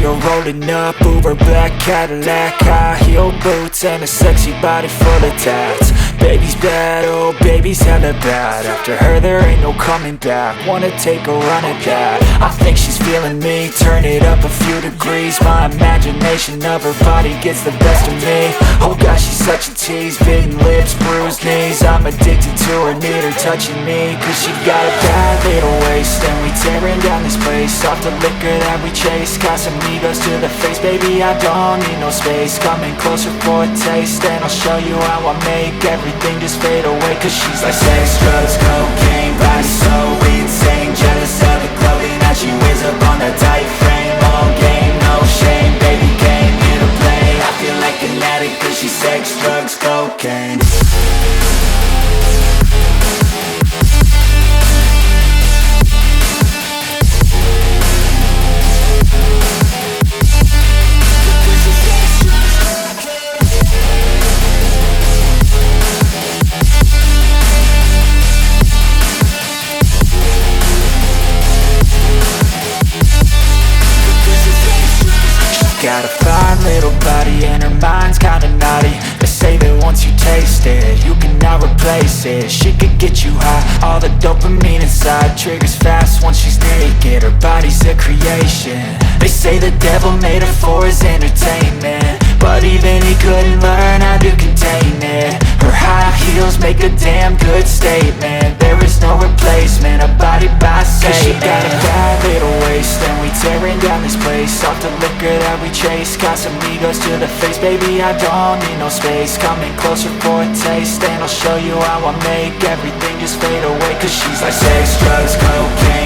her rolling up, Uber black Cadillac, high heel boots and a sexy body full of tats. Baby's bad, oh baby's hella bad. After her there ain't no coming back. Wanna take a run at that. I think she's feeling me, turn it up a few degrees. My imagination of her body gets the best of me. Oh gosh, she's such a tease, bitten lips, bruised knees. I'm addicted to her, need her touching me, cause she got a bad little waist. And we tearing down this place, off the liquor that we chase. Got some egos to the face, baby I don't need no space. Coming closer for a taste, and I'll show you how I make everything just fade away. Cause she's like sex, drugs, cocaine, body so insane. Jealous of the clothing that she wears up on that tight frame. All game, no shame, baby came here to play. I feel like an addict cause she's sex, drugs, cocaine. Got a fine little body and her mind's kinda naughty. They say that once you taste it, you cannot replace it. She could get you high, all the dopamine inside triggers fast once she's naked. Her body's a creation. They say the devil made her for his entertainment, but even he couldn't learn how to contain it. Her high heels make a damn good statement. There is no replacement, a body by Satan. Cause she got a bad little waist, and we tearing down this place, off the liquor that we chase. Got some egos to the face, baby I don't need no space. Coming closer for a taste, and I'll show you how I make everything just fade away. Cause she's like sex, drugs, cocaine,